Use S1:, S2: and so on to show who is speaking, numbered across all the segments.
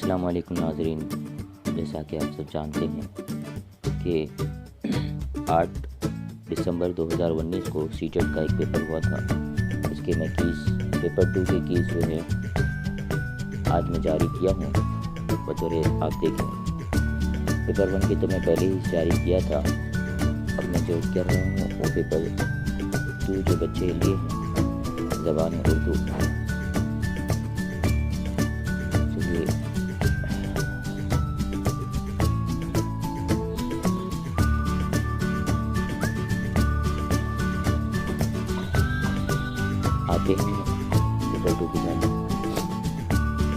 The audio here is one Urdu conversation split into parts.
S1: السلام علیکم ناظرین، جیسا کہ آپ سب جانتے ہیں کہ 8 دسمبر 2019 کو سی ٹیٹ کا ایک پیپر ہوا تھا۔ اس کے میں پیپر 2 کے کیس جو ہے آج میں جاری کیا ہوں بطور آپ دیکھیں۔ پیپر 1 کی تو میں پہلے ہی جاری کیا تھا، اب میں جو کر رہا ہوں وہ پیپر 2 جو بچے لیے ہیں زبان اردو۔ آتے ہیں پیپر 2 کی جانب۔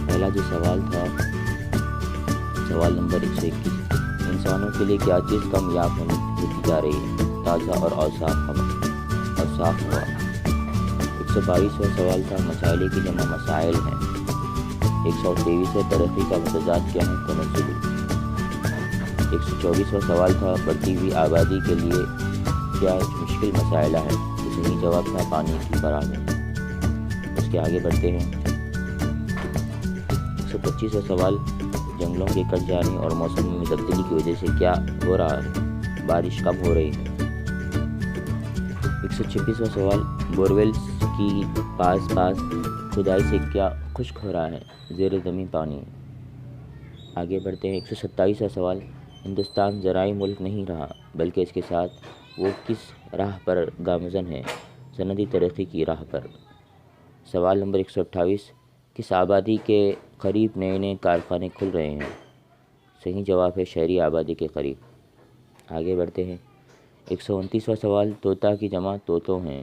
S1: پہلا جو سوال تھا، سوال نمبر 121، انسانوں کے لیے کیا چیز کامیاب ہوتی جا رہی ہے؟ تازہ اور صاف ہوا۔ 122واں سوال تھا، مسائل کی جمع مسائل ہیں۔ 123واں ترقی کا متضاد کیا ہے؟ تنزلی۔ 124واں سوال تھا، بڑھتی ہوئی آبادی کے لیے کیا مشکل مسائل ہے؟ صحیح جواب تھا پانی کی فراہمی۔ اس کے آگے بڑھتے ہیں۔ 125واں سوال، جنگلوں کے کٹ جانے اور موسم میں تبدیلی کی وجہ سے کیا ہو رہا ہے؟ بارش کم ہو رہی ہے۔ 126واں سوال، بورویلز کی پاس کھدائی سے کیا خشک ہو رہا ہے؟ زیر زمین پانی۔ آگے بڑھتے ہیں۔ 127واں سوال، ہندوستان زرعی ملک نہیں رہا بلکہ اس کے ساتھ وہ کس راہ پر گامزن ہے؟ صنعتی ترقی کی راہ پر۔ سوال نمبر 128، کس آبادی کے قریب نئے کارخانے کھل رہے ہیں؟ صحیح جواب ہے شہری آبادی کے قریب۔ آگے بڑھتے ہیں۔ 129واں سوال، طوطا کی جمع طوطوں ہیں۔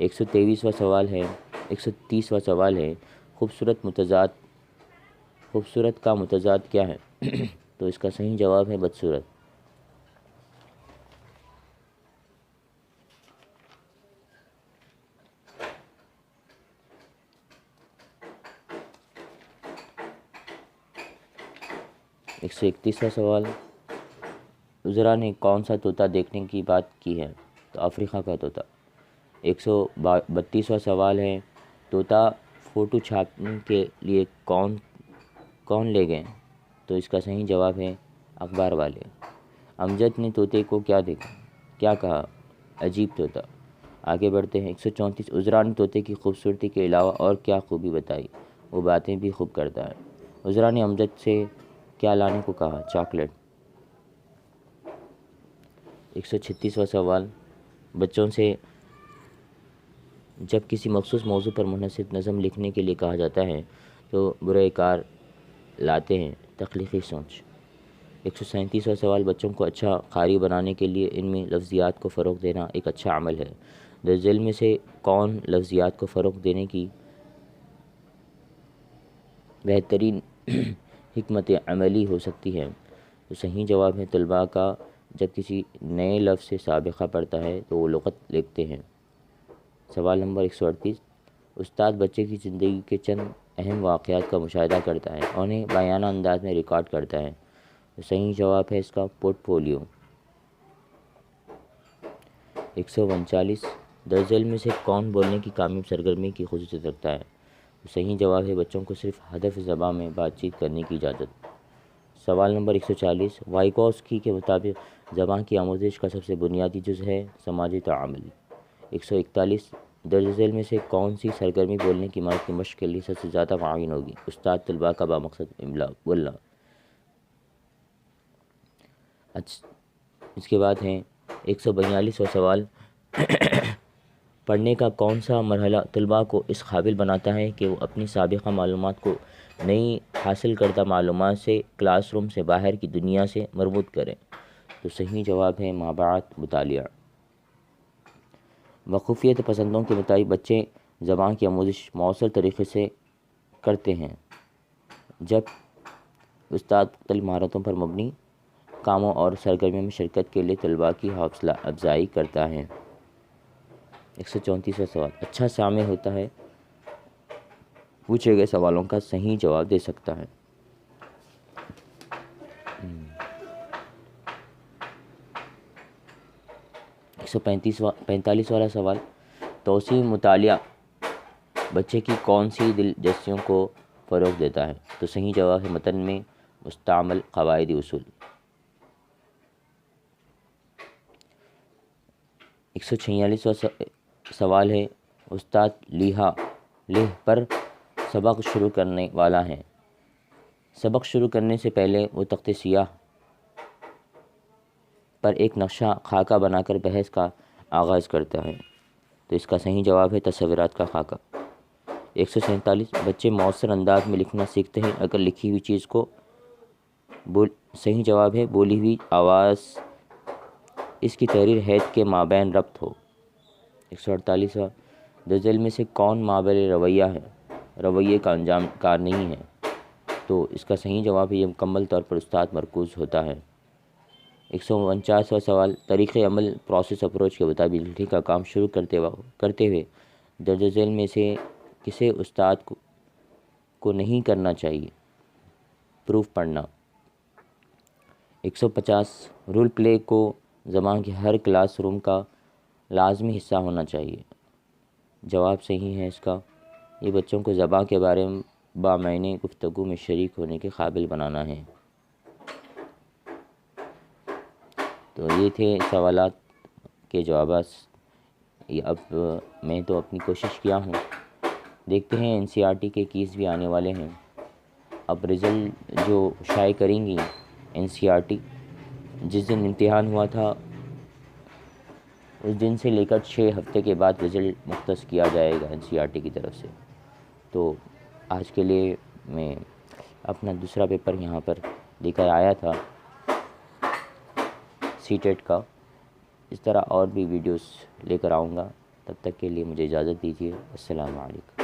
S1: 130واں سوال ہے، خوبصورت کا متضاد کیا ہے؟ تو اس کا صحیح جواب ہے بدصورت۔ 131واں سوال، وزراء نے کون سا طوطا دیکھنے کی بات کی ہے؟ تو افریقہ کا طوطا۔ 132واں سوال ہے، طوطا فوٹو چھاپنے کے لیے کون لے گئے؟ تو اس کا صحیح جواب ہے اخبار والے۔ امجد نے طوطے کو کیا کہا؟ عجیب طوطا۔ آگے بڑھتے ہیں۔ 134، وزراء نے طوطے کی خوبصورتی کے علاوہ اور کیا خوبی بتائی؟ وہ باتیں بھی خوب کرتا ہے۔ وزراء نے امجد سے کیا لانے کو کہا؟ چاکلیٹ۔ 136واں سوال، بچوں سے جب کسی مخصوص موضوع پر منحصر نظم لکھنے کے لیے کہا جاتا ہے تو برائے کار لاتے ہیں تخلیقی سوچ۔ 137واں سوال، بچوں کو اچھا قاری بنانے کے لیے ان میں لفظیات کو فروغ دینا ایک اچھا عمل ہے۔ درج ذیل میں سے کون لفظیات کو فروغ دینے کی بہترین حکمت عملی ہو سکتی ہے؟ تو صحیح جواب ہے طلباء کا جب کسی نئے لفظ سے سابقہ پڑھتا ہے تو وہ لغت لکھتے ہیں۔ سوال نمبر 138، استاد بچے کی زندگی کے چند اہم واقعات کا مشاہدہ کرتا ہے، انہیں بیانہ انداز میں ریکارڈ کرتا ہے۔ تو صحیح جواب ہے اس کا پورٹ فولیو۔ 139، درج ذیل میں سے کون بولنے کی کامیاب سرگرمی کی خصوصیت رکھتا ہے؟ تو صحیح جواب ہے بچوں کو صرف ہدف زبان میں بات چیت کرنے کی اجازت۔ سوال نمبر 140، وائیکوسکی کے مطابق زبان کی آموزش کا سب سے بنیادی جز ہے سماجی تعامل۔ 141، درج ذیل میں سے کون سی سرگرمی بولنے کی مہارت کی مشق کے لیے سب سے زیادہ معاون ہوگی؟ استاد طلباء کا بامقصد املا بولنا۔ اس کے بعد ہیں 142واں سوال، پڑھنے کا کون سا مرحلہ طلباء کو اس قابل بناتا ہے کہ وہ اپنی سابقہ معلومات کو نئی حاصل کردہ معلومات سے کلاس روم سے باہر کی دنیا سے مربوط کریں؟ تو صحیح جواب ہے مابعد مطالعہ۔ وقوفیت پسندوں کے مطابق بچے زبان کی آموزش مؤثر طریقے سے کرتے ہیں جب استاد مختلف مہارتوں پر مبنی کاموں اور سرگرمیوں میں شرکت کے لیے طلباء کی حوصلہ افزائی کرتا ہے۔ 134واں سوال، اچھا سامع ہوتا ہے پوچھے گئے سوالوں کا صحیح جواب دے سکتا ہے۔ 145 والا سوال، توسیع مطالعہ بچے کی کون سی دلچسپیوں کو فروغ دیتا ہے؟ تو صحیح جواب ہے متن میں مستعمل قواعد اصول۔ 146واں سوال ہے، استاد لہ پر سبق شروع کرنے والا ہے۔ سبق شروع کرنے سے پہلے وہ تخت سیاہ پر ایک نقشہ خاکہ بنا کر بحث کا آغاز کرتا ہے۔ تو اس کا صحیح جواب ہے تصورات کا خاکہ۔ 147 بچے مؤثر انداز میں لکھنا سیکھتے ہیں اگر لکھی ہوئی چیز کو صحیح جواب ہے بولی ہوئی آواز اس کی تحریر حید کے مابین ربط ہو۔ 148 غزل میں سے کون مابل رویہ ہے، رویے کا انجام کار نہیں ہے؟ تو اس کا صحیح جواب ہے یہ مکمل طور پر استاد مرکوز ہوتا ہے۔ 149واں سوال، طریق عمل پروسیس اپروچ کے مطابق لکھنے کا کام شروع کرتے ہوئے درج ذیل میں سے کسے استاد کو نہیں کرنا چاہیے؟ پروف پڑھنا۔ 150 رول پلے کو زبان کے ہر کلاس روم کا لازمی حصہ ہونا چاہیے۔ جواب صحیح ہے اس کا، یہ بچوں کو زبان کے بارے میں بامعنی گفتگو میں شریک ہونے کے قابل بنانا ہے۔ تو یہ تھے سوالات کے جوابات۔ اب میں تو اپنی کوشش کیا ہوں، دیکھتے ہیں NCERT کے کیس بھی آنے والے ہیں۔ اب رزلٹ جو شائع کریں گی NCERT، جس دن امتحان ہوا تھا اس دن سے لے کر 6 ہفتے کے بعد رزلٹ مختص کیا جائے گا NCERT کی طرف سے۔ تو آج کے لیے میں اپنا دوسرا پیپر یہاں پر لے کر آیا تھا CTET کا۔ اس طرح اور بھی ویڈیوز لے کر آؤں گا، تب تک کے لیے مجھے اجازت دیجیے۔ السلام علیکم۔